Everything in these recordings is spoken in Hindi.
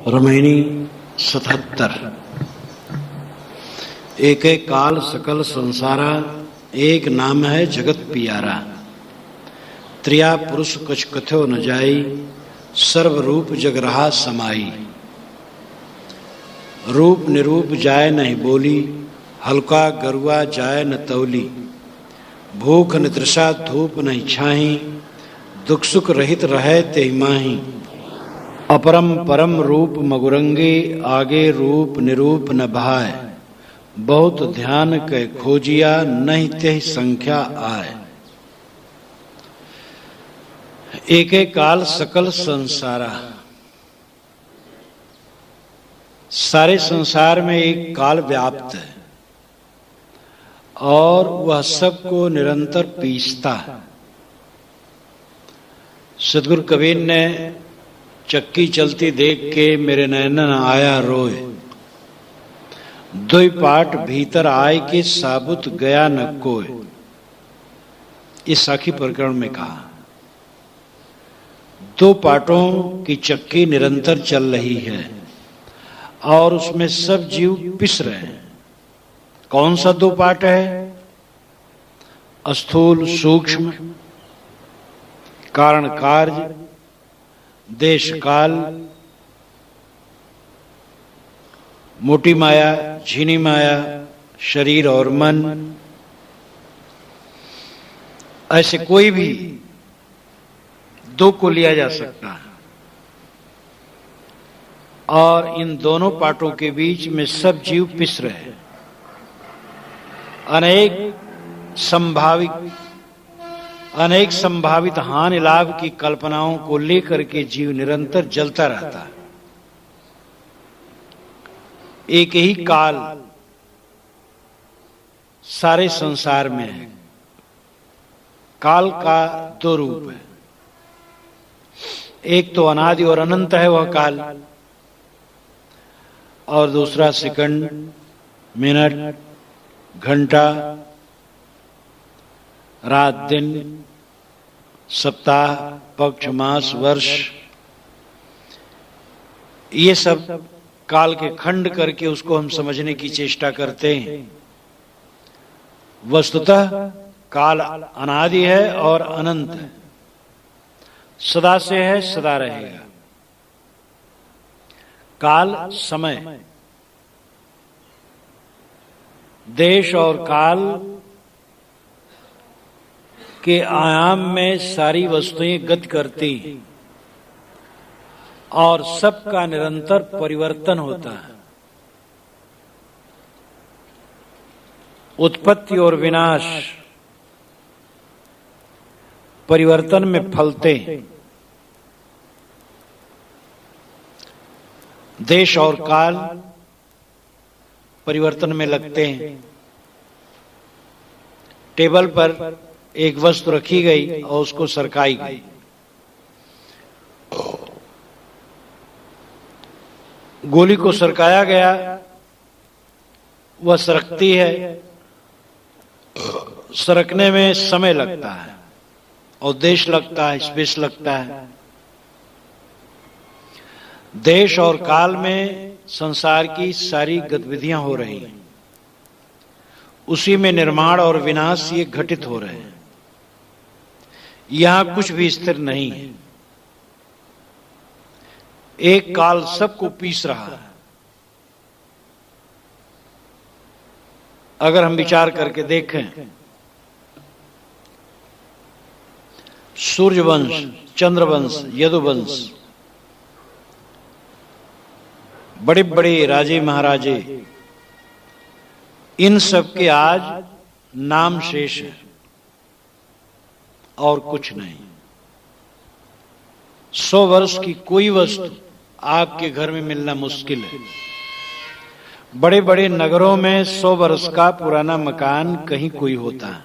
रामायणी 77। एक एक काल सकल संसारा, एक नाम है जगत पियारा। त्रिया पुरुष कुछ कथो न जाई, सर्व रूप जग रहा समाई। रूप निरूप जाय नहीं बोली, हल्का गरुआ जाय न तौली। भूख न तृषा धूप नहीं छाही, दुख सुख रहित रहे तेहि माही। अपरम परम रूप मगुरंगे, आगे रूप निरूप न भाय। बहुत ध्यान कै खोजिया, नहीं तेहि संख्या आय। एक एक काल सकल संसारा, सारे संसार में एक काल व्याप्त है और वह सबको निरंतर पीसता है। सदगुरु कबीर ने चक्की चलती देख के मेरे नैनन आया रोए। दुई पाट भीतर आए के साबुत गया न कोय। इस साखी प्रकरण में कहा, दो पाटों की चक्की निरंतर चल रही है और उसमें सब जीव पिस रहे हैं। कौन सा दो पाट है? स्थूल सूक्ष्म, कारण कार्य, देश काल, मोटी माया, झीनी माया, शरीर और मन। ऐसे कोई भी दो को लिया जा सकता है और इन दोनों पाटों के बीच में सब जीव पिस रहे हैं। अनेक संभावित हानि लाभ की कल्पनाओं को लेकर के जीव निरंतर जलता रहता है। एक ही काल सारे संसार में है। काल का दो रूप है, एक तो अनादि और अनंत है वह काल, और दूसरा सेकंड, मिनट, घंटा, रात दिन, सप्ताह, पक्ष, मास, वर्ष, ये सब काल के खंड करके उसको हम समझने की चेष्टा करते हैं। वस्तुतः काल अनादि है और अनंत है, सदा से है, सदा रहेगा। काल समय, देश और काल के आयाम में सारी वस्तुएं गति करती और सबका निरंतर परिवर्तन होता है। उत्पत्ति और विनाश परिवर्तन में फलते हैं। देश और काल परिवर्तन में लगते हैं। टेबल पर एक वस्तु रखी गई और उसको सरकाई गई। गोली को सरकाया गया, वह सरकती है। सरकने में समय लगता है और देश लगता है, स्पेस लगता है। देश और काल में संसार की सारी गतिविधियां हो रही हैं, उसी में निर्माण और विनाश ये घटित हो रहे हैं। यहां कुछ भी स्थिर नहीं है। एक काल सबको पीस रहा है। अगर हम विचार करके देखें, सूर्यवंश, चंद्रवंश, यदुवंश, बड़े बड़े राजे महाराजे, इन सब के आज नाम शेष है और कुछ नहीं। 100 वर्ष की कोई वस्तु आपके घर में मिलना मुश्किल है। बड़े बड़े नगरों में 100 वर्ष का पुराना मकान कहीं कोई होता है।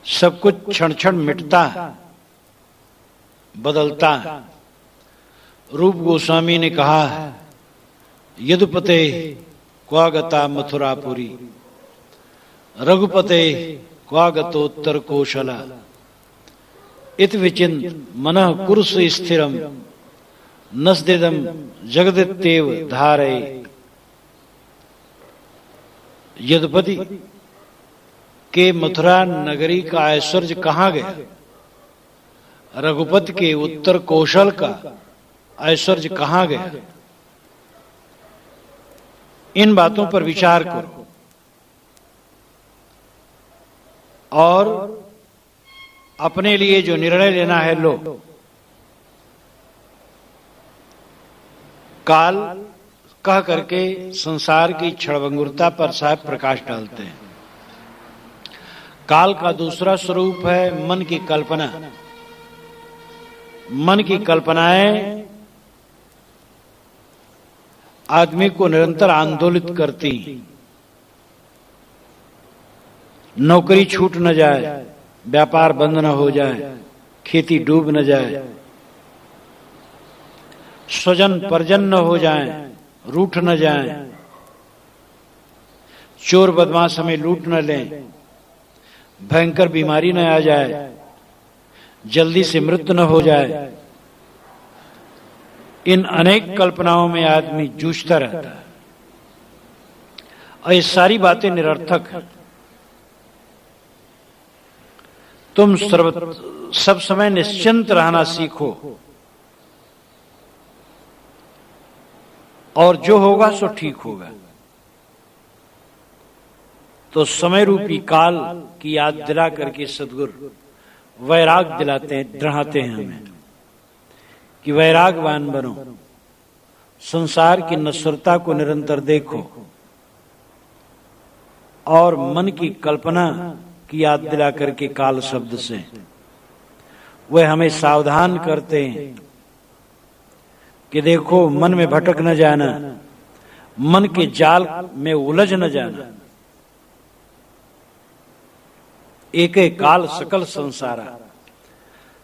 सब कुछ क्षण क्षण मिटता है, बदलता है। रूप गोस्वामी ने कहा है, यदुपते क्वागता मथुरापुरी, रघुपते क्वागतोत्तर कौशला, इत विचिंत मनः कुरुष स्थिरम, नस्दिदम जगदित्येव धारे। यदुपति के मथुरा नगरी का ऐश्वर्य कहाँ गया? रघुपति के उत्तर कौशल का ऐश्वर्य कहाँ गया? इन बातों पर विचार करो और अपने लिए जो निर्णय लेना है लो। काल कह करके संसार की क्षणभंगुरता पर साहब प्रकाश डालते हैं। काल का दूसरा स्वरूप है मन की कल्पना। मन की कल्पनाएं आदमी को निरंतर आंदोलित करती। नौकरी छूट न जाए, व्यापार बंद न हो जाए, खेती डूब न जाए, स्वजन परजन न हो जाएं, रूठ न जाएं, चोर बदमाश हमें लूट न लें, भयंकर बीमारी न आ जाए, जल्दी से मृत्यु न हो जाए। इन अनेक कल्पनाओं में आदमी जूझता रहता है और ये सारी बातें निरर्थक हैं। तुम सब समय निश्चिंत रहना सीखो और जो होगा सो ठीक होगा। तो समय रूपी काल की याद दिला करके सद्गुरु वैराग दिलाते हैं हमें कि वैरागवान बनो, संसार की नश्वरता को निरंतर देखो और मन की कल्पना की याद दिला करके काल शब्द से वह हमें सावधान करते हैं कि देखो मन में भटक न जाना, मन के जाल में उलझ न जाना। एक काल सकल संसारा,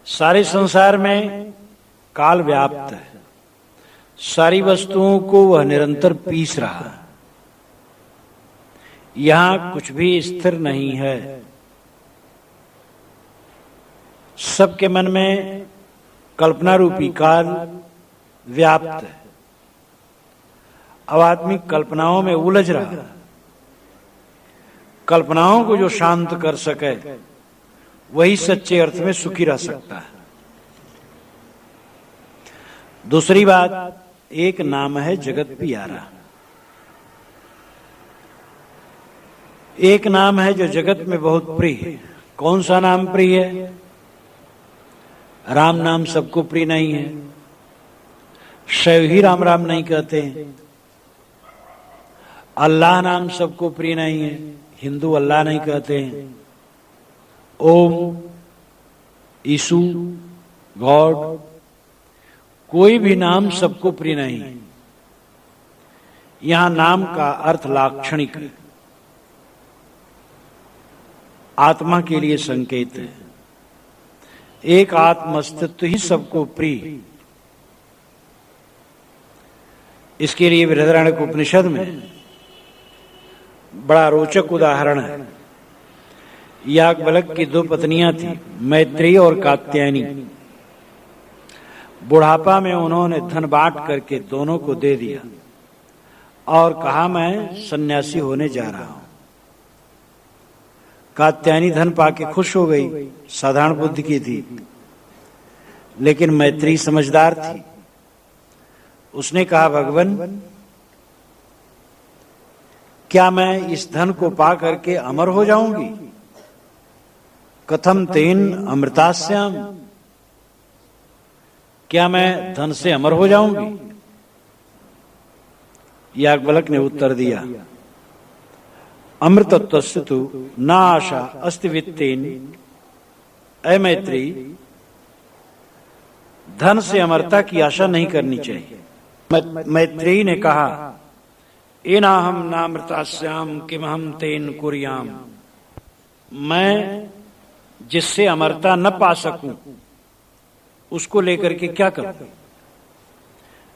सारे संसार में काल व्याप्त है। सारी वस्तुओं को वह निरंतर पीस रहा है। यहां कुछ भी स्थिर नहीं है। सबके मन में कल्पना रूपी काल व्याप्त है। अब आदमी कल्पनाओं में उलझ रहा है। कल्पनाओं को जो शांत कर सके वही सच्चे अर्थ में सुखी रह सकता है। दूसरी बात, एक नाम है जगत प्यारा। एक नाम है जो जगत में बहुत प्रिय है। कौन सा नाम प्रिय है? राम नाम सबको प्रिय नहीं है। शैव ही राम राम नहीं कहते हैं। अल्लाह नाम सबको प्रिय नहीं है। हिंदू अल्लाह नहीं कहते हैं। ओम, यीशु, गॉड, कोई भी नाम सबको प्रिय नहीं है। यहां नाम का अर्थ लाक्षणिक है, आत्मा के लिए संकेत है। एक आत्म अस्तित्व ही सबको प्रिय। इसके लिए बृहदारण्यक उपनिषद में बड़ा रोचक उदाहरण है। याज्ञवल्क्य की दो पत्नियां थी, मैत्रेयी और कात्यायनी। बुढ़ापा में उन्होंने धन बांट करके दोनों को दे दिया और कहा मैं सन्यासी होने जा रहा हूं। कात्यायनी धन पाके खुश हो गई, साधारण बुद्धि की थी, लेकिन मैत्रेयी समझदार थी। उसने कहा भगवान, क्या मैं इस धन को पा करके अमर हो जाऊंगी? कथम तेन अमृतास्याम, क्या मैं धन से अमर हो जाऊंगी? याज्ञवल्क्य ने उत्तर दिया, अमृतत्वस्य तु न आशा अस्ति वित्तेन। ऐ मैत्रेयी, धन से अमरता की आशा नहीं करनी चाहिए। मैत्रेयी ने कहा, एनाहम नामृतास्याम किमहम तेन कुर्याम। मैं जिससे अमरता न पा सकूं उसको लेकर के क्या करूं?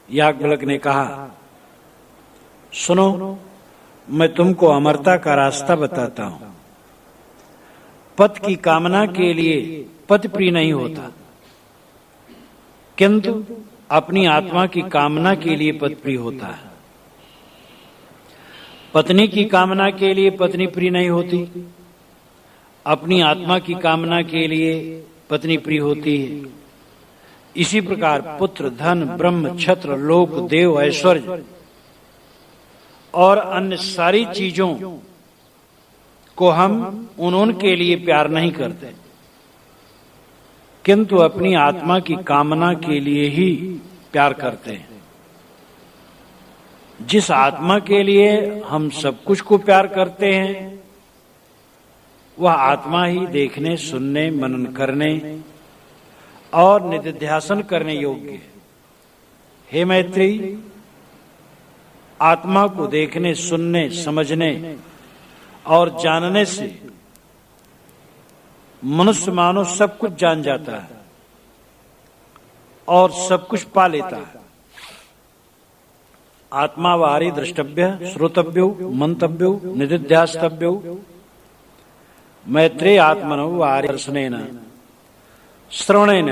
याज्ञवल्क्य ने कहा, सुनो, मैं तुमको अमरता का रास्ता बताता हूं। पति की कामना के लिए पति प्रिय नहीं होता, किंतु अपनी आत्मा की कामना के लिए पति प्रिय होता है। पत्नी की कामना के लिए पत्नी प्रिय नहीं होती, अपनी आत्मा की कामना के लिए पत्नी प्रिय होती है। इसी प्रकार पुत्र, धन, ब्रह्म, छत्र, लोक, देव, ऐश्वर्य और अन्य सारी चीजों को हम उनके लिए प्यार नहीं करते, किंतु अपनी आत्मा की कामना के लिए ही प्यार करते हैं। जिस आत्मा के लिए हम सब कुछ को प्यार करते हैं, वह आत्मा ही देखने, सुनने, मनन करने और निधिध्यासन करने योग्य है। हे मैत्री, आत्मा को देखने, सुनने, समझने और जानने से मनुष्य मानव सब कुछ जान जाता है और सब कुछ पा लेता है। आत्मा वारी द्रष्टव्य, श्रोतव्यो, मंतव्यो, निधिध्यास्तव्यो। मैत्रेय आत्मनो वारी दर्शनेन, श्रवणेन,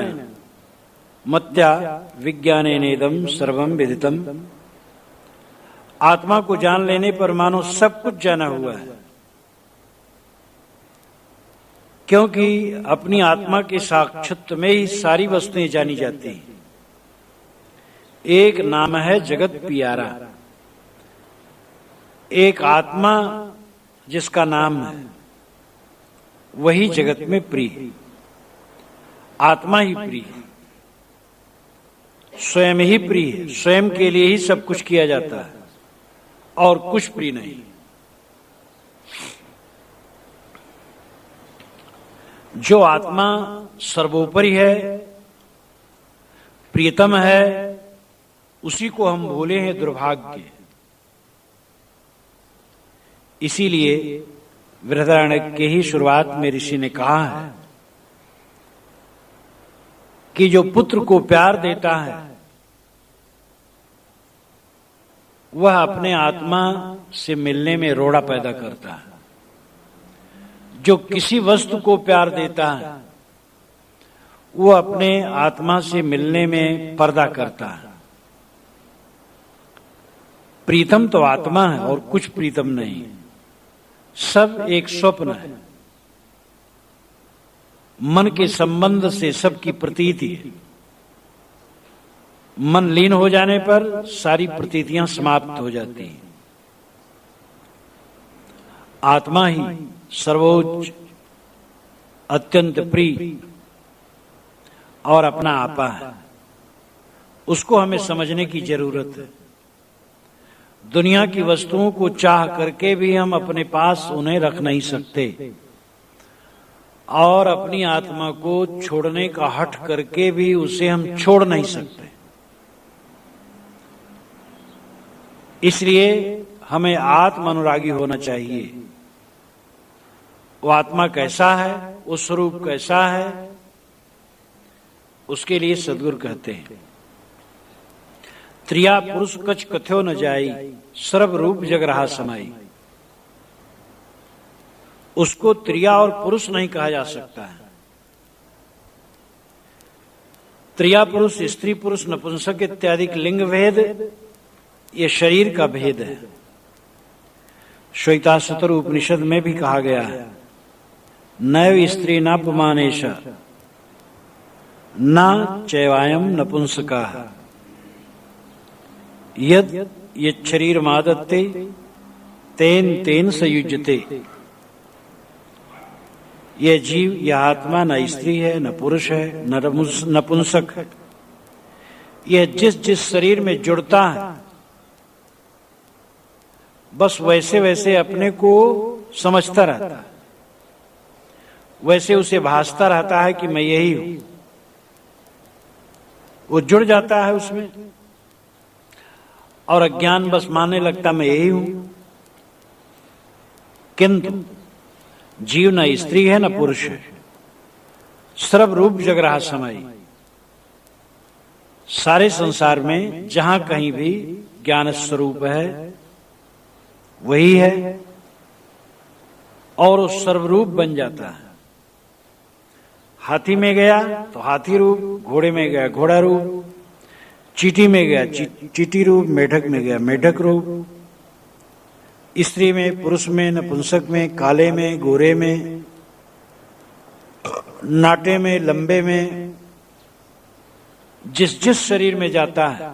मत्या विज्ञानेनेदं सर्वं विदितम्। आत्मा को जान लेने पर मानो सब कुछ जाना हुआ है, क्योंकि अपनी आत्मा के साक्षात्व में ही सारी वस्तुएं जानी जाती हैं। एक नाम है जगत पियारा, एक आत्मा जिसका नाम है वही जगत में प्रिय है। आत्मा ही प्रिय है, स्वयं ही प्रिय है, स्वयं के लिए ही सब कुछ किया जाता है और कुछ प्रिय नहीं। जो आत्मा सर्वोपरि है, प्रियतम है, उसी को हम भूले हैं दुर्भाग्य। इसीलिए बृहदारण्यक के ही शुरुआत में ऋषि ने कहा है कि जो पुत्र को प्यार देता है वह अपने आत्मा से मिलने में रोड़ा पैदा करता है। जो किसी वस्तु को प्यार देता है वो अपने आत्मा से मिलने में पर्दा करता है। प्रीतम तो आत्मा है और कुछ प्रीतम नहीं, सब एक स्वप्न है। मन के संबंध से सबकी प्रतीति है। मन लीन हो जाने पर सारी प्रतीतियां समाप्त हो जाती हैं। आत्मा ही सर्वोच्च, अत्यंत प्रिय और अपना आपा है। उसको हमें समझने की जरूरत है। दुनिया की वस्तुओं को चाह करके भी हम अपने पास उन्हें रख नहीं सकते और अपनी आत्मा को छोड़ने का हठ करके भी उसे हम छोड़ नहीं सकते। इसलिए हमें आत्म अनुरागी होना चाहिए। वो आत्मा कैसा है, वो स्वरूप कैसा है, उसके लिए सद्गुरु कहते हैं, त्रिया पुरुष कछ कथ्यो न जाई, सर्व रूप जग रहा समाई। उसको त्रिया और पुरुष नहीं कहा जा सकता है। त्रिया पुरुष, स्त्री पुरुष, नपुंसक इत्यादि लिंग भेद ये शरीर का भेद है। श्वेताश्वतर उपनिषद में भी कहा गया है, नैव स्त्री न पुमानेश न चैवायम नपुंसका यद शरीर मादत्ते तेन तेन संयुज्यते। यह जीव, यह आत्मा न स्त्री है, न पुरुष है, न नपुंसक है। यह जिस जिस शरीर में जुड़ता है बस वैसे वैसे अपने को समझता रहता है, वैसे उसे भासता रहता है कि मैं यही हूं। वो जुड़ जाता है उसमें और अज्ञान बस मानने लगता मैं यही हूं। किंतु जीव न स्त्री है न पुरुष है, सर्व रूप जग रहा समाई। सारे संसार में जहां कहीं भी ज्ञान स्वरूप है वही है और वो सर्वरूप बन जाता है। हाथी में गया तो हाथी रूप, घोड़े में गया घोड़ा रूप, चीटी में गया, चीटी रूप, मेढक में गया, मेढक रूप, स्त्री में, पुरुष में, नपुंसक में, काले में, गोरे में, नाटे में, लंबे में, जिस जिस शरीर में जाता है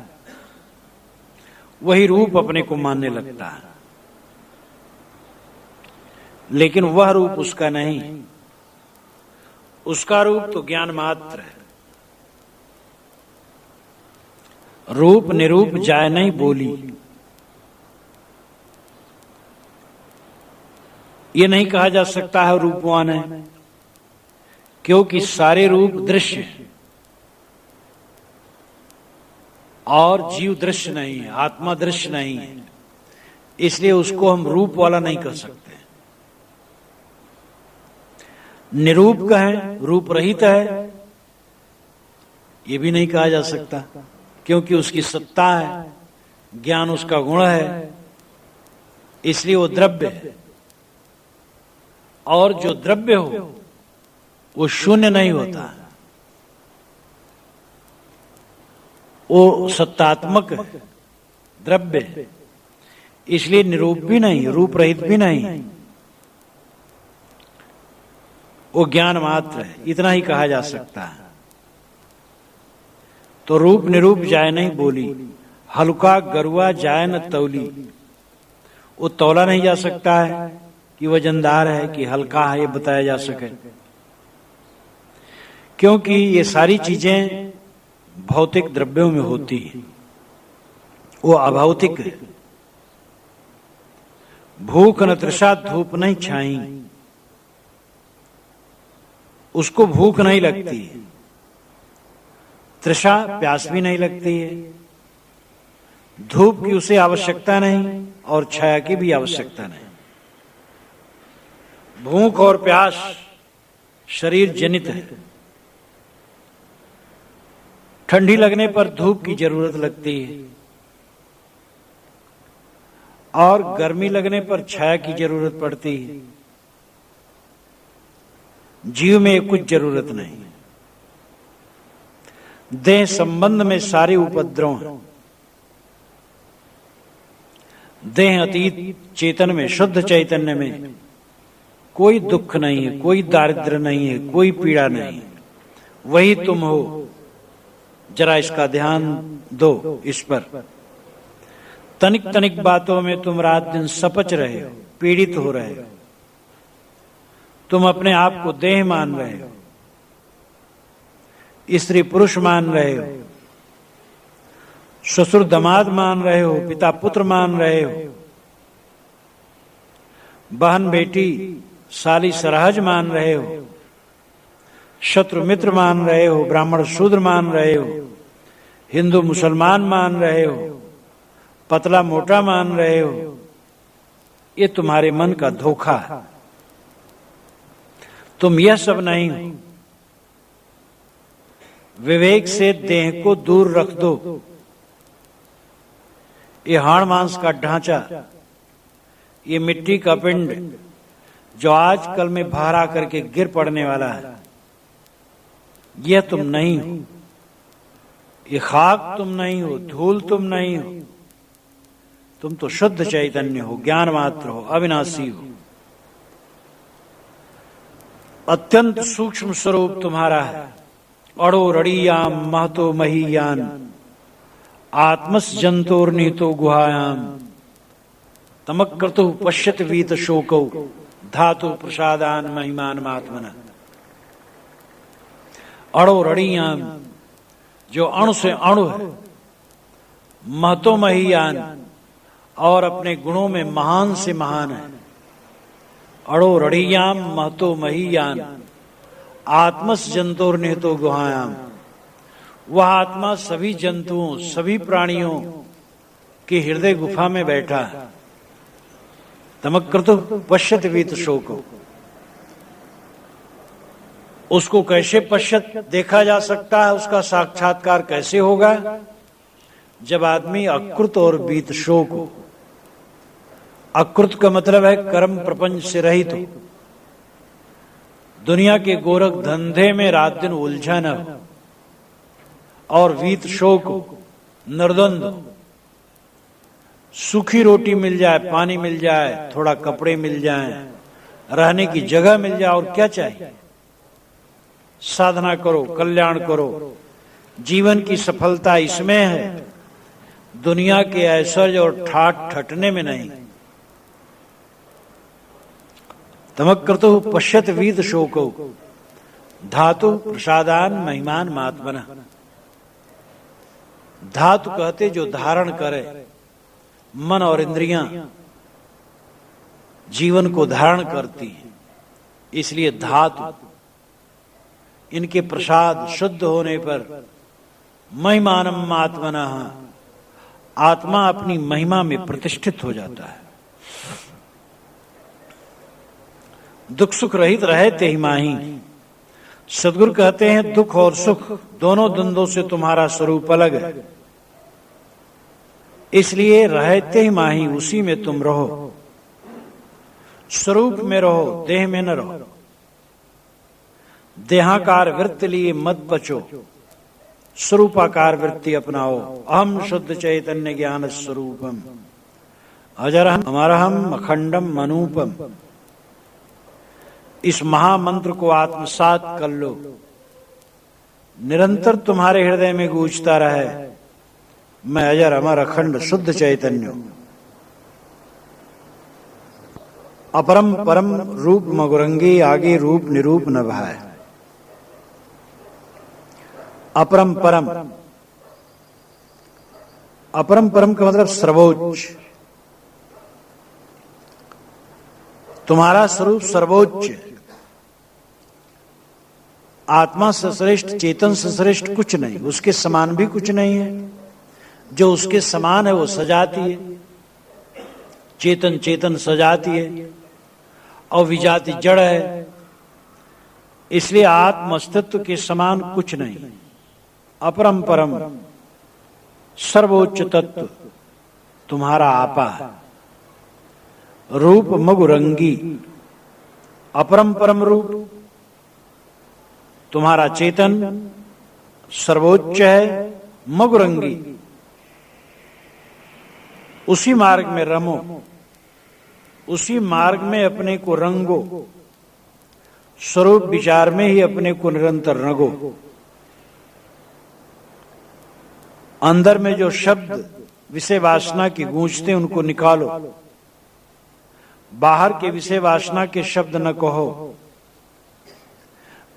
वही रूप अपने को मानने लगता है, लेकिन वह रूप उसका नहीं, उसका रूप तो ज्ञान मात्र है। रूप निरूप जाय नहीं बोली, ये नहीं कहा जा सकता है रूपवान है, क्योंकि सारे रूप दृश्य हैं और जीव दृश्य नहीं है, आत्मा दृश्य नहीं है, इसलिए उसको हम रूप वाला नहीं कर सकते। निरूप कहें, रूप रहित है, ये भी नहीं कहा जा सकता, क्योंकि उसकी सत्ता है, ज्ञान उसका गुण है, इसलिए वो द्रव्य है। और जो द्रव्य हो वो शून्य नहीं होता, वो सत्तात्मक है, द्रव्य है, इसलिए निरूप भी नहीं, रूप रहित भी नहीं, वो ज्ञान मात्र है, इतना ही कहा जा सकता है। तो रूप निरूप जाय नहीं बोली, हल्का गरुआ जाय न तौली, वो तौला नहीं जा सकता है कि वजनदार है कि हल्का है, ये बताया जा सके, क्योंकि ये सारी चीजें भौतिक द्रव्यों में होती है, वो अभौतिक है। भूख न तृषा धूप नहीं छाई, उसको भूख नहीं लगती है, तृषा प्यास भी नहीं लगती है, धूप की उसे आवश्यकता नहीं और छाया की भी आवश्यकता नहीं। भूख और प्यास शरीर जनित है, ठंडी लगने पर धूप की जरूरत लगती है और गर्मी लगने पर छाया की जरूरत पड़ती है। जीव में कुछ जरूरत नहीं, देह संबंध में सारे उपद्रव हैं। देह अतीत चेतन में, शुद्ध चैतन्य में कोई दुख नहीं है, कोई दारिद्र्य नहीं है, कोई पीड़ा नहीं है, वही तुम हो। जरा इसका ध्यान दो इस पर। तनिक तनिक बातों में तुम रात दिन सपच रहे हो, पीड़ित हो रहे हो, तुम अपने आप को देह मान रहे हो, स्त्री पुरुष मान रहे हो, ससुर दामाद मान रहे हो, पिता पुत्र मान रहे हो, बहन बेटी साली सरहज मान रहे हो, शत्रु मित्र मान रहे हो, ब्राह्मण शूद्र मान रहे हो, हिंदू मुसलमान मान रहे हो, पतला मोटा मान रहे हो। ये तुम्हारे मन का धोखा है, तुम यह सब नहीं हो। विवेक से देह को दूर रख दो। ये हाड़ मांस का ढांचा, ये मिट्टी का पिंड जो आज कल में बाहर आकर के गिर पड़ने वाला है, यह तुम नहीं हो। ये खाक तुम नहीं हो, धूल तुम नहीं हो, तुम तो शुद्ध चैतन्य हो, ज्ञान मात्र हो, अविनाशी हो। अत्यंत सूक्ष्म स्वरूप तुम्हारा है। अड़ो रड़ियाम महतो महीयान, आत्मस जंतोर्निहितो गुहायाम, तमक्रतु पश्यत वीत शोकौ, धातु प्रसादान महिमान महात्मन। अड़ो रड़ियाम जो अणु से अणु है, महतो महीयान और अपने गुणों में महान से महान है। अड़ो रड़ियाम महतो महीयान, आत्मस जंतोर्निहितो गुहायाम, वह आत्मा सभी जंतुओं सभी प्राणियों के हृदय गुफा में बैठा है। तमक्रतु पश्यत वीत शोको, उसको कैसे पश्यत देखा जा सकता है, उसका साक्षात्कार कैसे होगा? जब आदमी अकृत और वीत शोक हो। अकृत का मतलब है कर्म प्रपंच से रहित हो, दुनिया के गोरख धंधे में रात दिन उलझा न हो, और वीत शोक हो, निर्द्वंद, सूखी रोटी मिल जाए, पानी मिल जाए, थोड़ा कपड़े मिल जाएं, रहने की जगह मिल जाए, और क्या चाहिए। साधना करो, कल्याण करो, जीवन की सफलता इसमें है, दुनिया के ऐश्वर्य और ठाट ठटने में नहीं। तमक्रतु पश्यत वीत शोको धातु प्रसादान महिमान महात्मना। धातु कहते जो धारण करे, मन और इंद्रियां जीवन को धारण करती हैं, इसलिए धातु। इनके प्रसाद शुद्ध होने पर महिमानम आत्मनः, आत्मा अपनी महिमा में प्रतिष्ठित हो जाता है। दुख सुख रहित रहे तेहि माही। सदगुरु कहते हैं दुख और सुख दोनों द्वंद्वों से तुम्हारा स्वरूप अलग है, इसलिए रहते ही माही, उसी में तुम रहो, स्वरूप में रहो, देह में न रहो। देहाकार वृत्ति लिए मत बचो, स्वरूपाकार वृत्ति अपनाओ। अहम शुद्ध चैतन्य ज्ञान स्वरूपम अजरहम अमरहम अखंडम अनूपम। इस महामंत्र को आत्मसात कर लो, निरंतर तुम्हारे हृदय में गूंजता रहे, मैं अजर अमर अखंड शुद्ध चैतन्य हूं। अपरम परम रूप मगुरंगी, आगे रूप निरूप न भाए। अपरम परम, अपरम परम का मतलब सर्वोच्च। तुम्हारा स्वरूप सर्वोच्च, आत्मा से श्रेष्ठ, चेतन से श्रेष्ठ कुछ नहीं, उसके समान भी कुछ नहीं है। जो उसके समान है वो सजाती है, चेतन चेतन सजाती है, और विजाति जड़ है, इसलिए आत्म अस्तित्व के समान कुछ नहीं। अपरम परम सर्वोच्च तत्व तुम्हारा आपा है। रूप मगुरंगी, अपरम परम रूप तुम्हारा चेतन सर्वोच्च है, मगुरंगी। उसी मार्ग में रमो, उसी मार्ग में अपने को रंगो, स्वरूप विचार में ही अपने को निरंतर रंगो। अंदर में जो शब्द विषय वासना की गूंजते उनको निकालो, बाहर के विषय वासना के शब्द न कहो।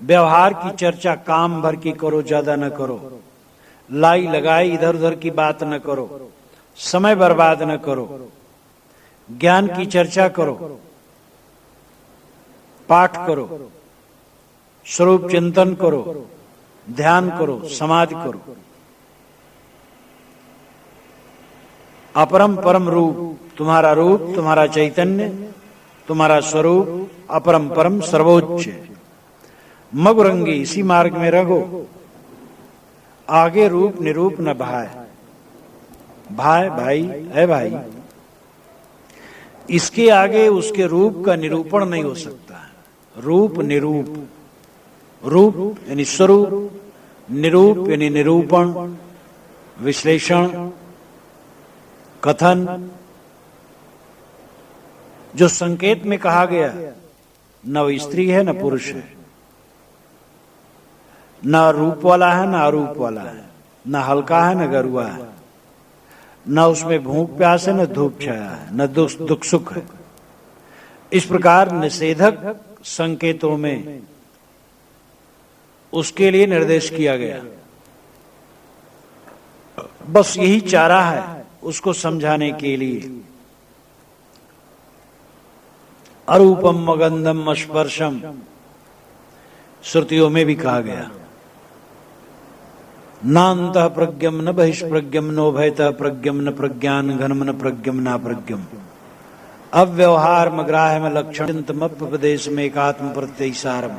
व्यवहार की चर्चा काम भर की करो, ज्यादा न करो। लाई लगाई इधर उधर की बात न करो, समय बर्बाद न करो। ज्ञान की चर्चा करो, पाठ करो, स्वरूप चिंतन करो, ध्यान करो, समाधि करो। अपरम परम रूप तुम्हारा चैतन्य, तुम्हारा स्वरूप अपरम परम सर्वोच्च। मगुरंगी, इसी मार्ग में रहो, आगे रूप निरूप न भाए। भाई भाई है भाई, इसके आगे उसके रूप का निरूपण नहीं हो सकता। रूप निरूप, रूप यानी स्वरूप, निरूप यानी निरूपण, विश्लेषण, कथन। जो संकेत में कहा गया, न वो स्त्री है न पुरुष है, न रूप वाला है न अरूप वाला है, न हल्का है न गरुआ है, न उसमें भूख प्यास है न धूप छाया है, न दुख सुख है। इस प्रकार निषेधक संकेतों में उसके लिए निर्देश किया गया। बस यही चारा है उसको समझाने के लिए। अरूपम मगंधम स्पर्शम, श्रुतियों में भी कहा गया। नान्तः प्रज्ञम न बहिष्प्रज्ञम नोभयतः प्रज्ञम न प्रज्ञान घनम न प्रज्ञम न प्रज्ञम। अव्यवहार मग्राह्य लक्षण चिंतमप्यपदेश में एकात्म प्रत्ययसारम।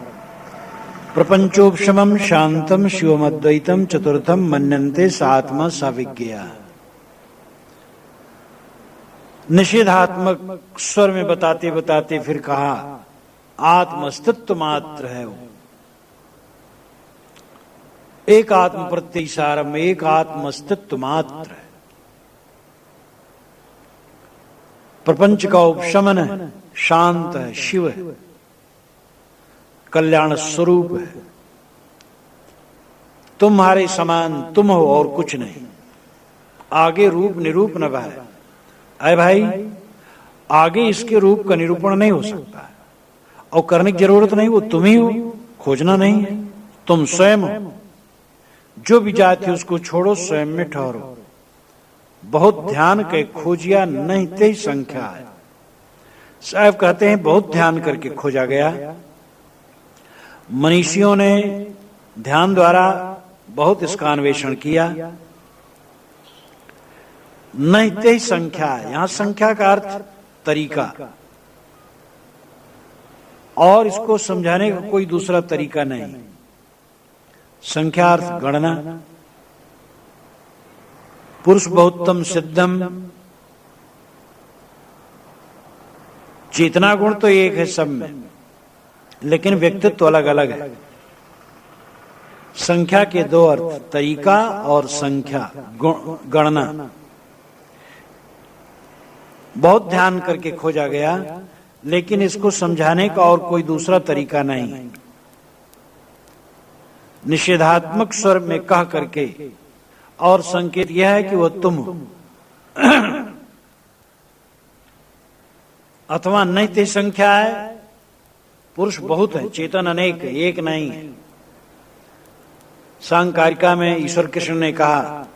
प्रपंचोपशमम शांतम शिवमद्वैतम चतुर्थम मन्यन्ते सात्मा साविज्ञया। निषेधात्मक स्वर में बताते बताते फिर कहा आत्म अस्तित्व मात्र है वो। एक आत्म प्रत्ययसारम, एक आत्म अस्तित्व मात्र है। प्रपंच का उपशमन है, शांत है, शिव है, कल्याण स्वरूप है। तुम्हारे समान तुम हो और कुछ नहीं। आगे रूप निरूप न भाई, अरे भाई आगे इसके रूप का निरूपण नहीं हो सकता है, और करने की जरूरत नहीं, वो तुम ही हो, खोजना नहीं है, तुम स्वयं हो। जो भी जाति उसको छोड़ो, स्वयं में ठहरो। बहुत ध्यान के खोजिया नहीं ते संख्या है। साहब कहते हैं बहुत ध्यान करके खोजा गया। मनीषियों ने ध्यान द्वारा बहुत इसका अन्वेषण किया। नहीं ते संख्या है, यहां संख्या का अर्थ तरीका, और इसको समझाने का कोई दूसरा तरीका नहीं। संख्या अर्थ गणना। पुरुष बहुत्तम सिद्धम, चेतना गुण तो एक है सब में, लेकिन व्यक्तित्व अलग अलग है। संख्या के दो अर्थ, तरीका और संख्या, गणना। बहुत ध्यान करके खोजा गया, लेकिन इसको समझाने का और कोई दूसरा तरीका नहीं। निषेधात्मक स्वर में कह करके, और संकेत यह है कि वह तुम हो, अथवा नैतिक संख्या है। पुरुष बहुत है, चेतन अनेक है, एक नहीं है। सांकारिका में ईश्वर कृष्ण ने कहा,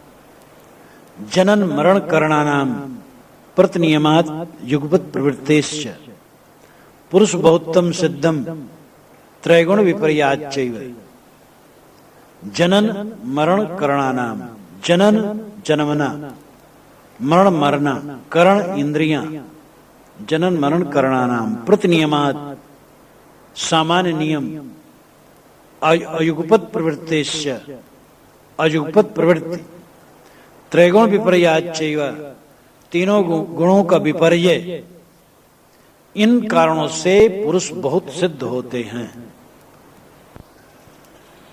जनन मरण करणानाम प्रतिनियमात् युगपत् प्रवृत्तेश्च पुरुष बहुत्तम सिद्धम त्रैगुण विपर्याच्चैव। जनन मरण करणानाम, जनन जन्मना, मरण मरना, करण इंद्रियां, जनन मरण करणानाम प्रतिनियमात् सामान्य नियम, अयुगपत् प्रवृत्तेश्च अयुगपत् प्रवृत्ति, त्रैगुण विपर्याच्चैव तीनों गुणों का विपर्य। इन कारणों से पुरुष बहुत सिद्ध होते हैं।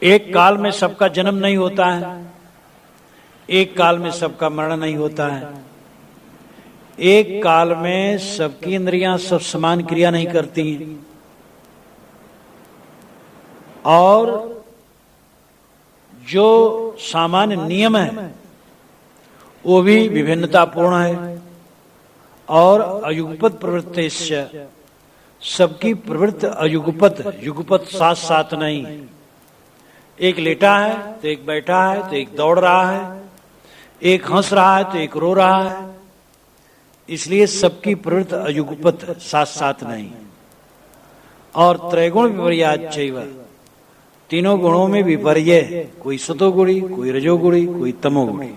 एक काल में सबका जन्म नहीं होता है, एक काल में सबका मरण नहीं होता है, एक काल में सबकी इंद्रियां सब समान क्रिया नहीं करती हैं, और जो सामान्य नियम है वो भी विभिन्नतापूर्ण है। और अयुगपत प्रवृत्ति, सबकी प्रवृत्ति अयुगपत, युगपत साथ साथ नहीं। एक लेटा है तो एक बैठा है, तो एक दौड़ रहा है, एक हंस रहा है तो एक रो रहा है। इसलिए सबकी प्रवृत्ति अयुगपत, साथ साथ नहीं। और त्रैगुण विपर्याच्चैव, तीनों गुणों में विपर्य, कोई सतोगुणी, कोई रजोगुणी, कोई तमोगुणी।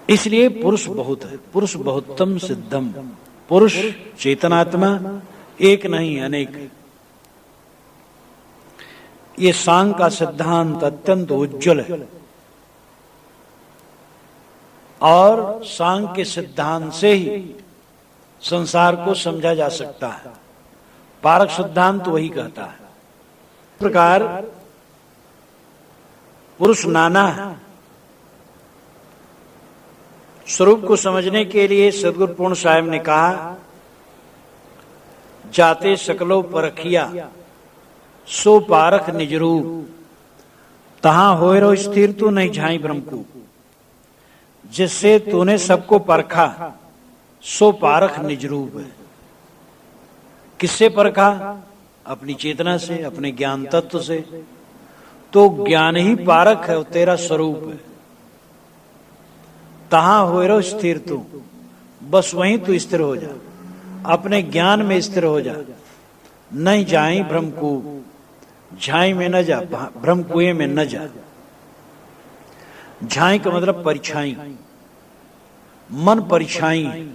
इसलिए पुरुष बहुत है, पुरुष बहुत्तम सिद्धम। पुरुष चेतनात्मा एक नहीं अनेक। ये सांग का सिद्धांत अत्यंत उज्जवल है, और सांग के सिद्धांत से ही संसार को समझा जा सकता है। पारक सिद्धांत वही कहता है। इस प्रकार पुरुष नाना है। स्वरूप को समझने के लिए सदगुरु पूर्ण साहेब ने कहा, जाते सकलो परखिया सो पारख निज रूप, तहां होए रो स्थिर तू नहीं झाई ब्रह्म को। जिससे तूने सबको परखा सो पारख निज रूप है। किससे परखा? अपनी चेतना से, अपने ज्ञान तत्व से। तो ज्ञान ही पारख है, तेरा स्वरूप है। तहां होए रो स्थिर तू, बस वहीं तू स्थिर हो जा, अपने ज्ञान में स्थिर हो जा। नहीं जाई भ्रम को, झाई में न जा, भ्रम कुएं में न जा। झाई का मतलब परिछाई, मन परिछाई,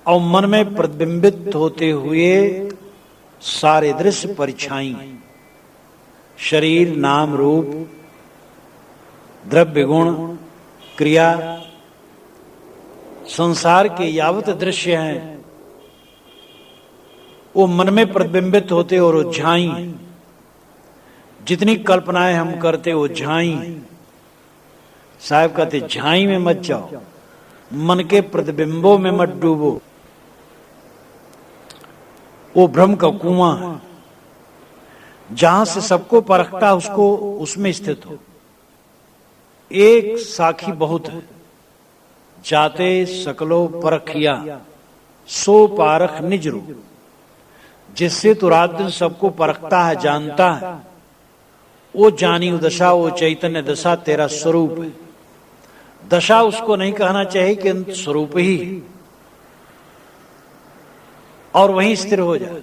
और मन में प्रतिबिंबित होते हुए सारे दृश्य परिछाई। शरीर, नाम, रूप, द्रव्य, गुण, क्रिया, संसार के यावत दृश्य हैं वो मन में प्रतिबिंबित होते और झाई। जितनी कल्पनाएं हम करते वो झाई। साहब कहते झाई में मत जाओ, मन के प्रतिबिंबों में मत डूबो। वो भ्रम का कुआं जहां से सबको परखता उसको उसमें स्थित हो। एक साखी बहुत है, जाते सकलो परखिया सो पारख निज रूप। जिससे तो रात दिन सबको परखता है, जानता है, वो जानी दशा, वो चैतन्य दशा तेरा स्वरूप है। दशा उसको नहीं कहना चाहिए कि अंत स्वरूप ही है। और वहीं स्थिर हो जा,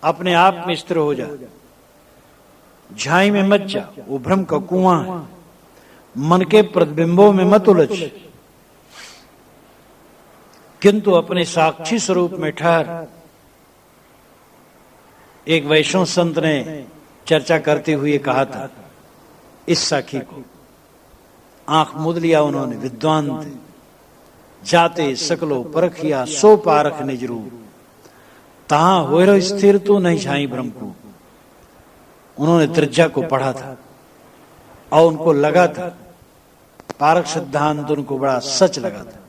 अपने आप में स्थिर हो जा। झाई में मत जा, वो भ्रम का कुआं है। मन के प्रतिबिंबों में मत उलझ, किंतु अपने साक्षी स्वरूप में ठहर। एक वैष्णव संत ने चर्चा करते हुए कहा था इस साखी को, आंख मूंद लिया उन्होंने, विद्वान थे। जाते सकलो परखिया सो पारख निज रूप, तहां होरो स्थिर तो नहीं छाई ब्रह्म को। उन्होंने त्रिज्या को पढ़ा था और उनको लगा था, पारख सिद्धांत उनको बड़ा सच लगा था।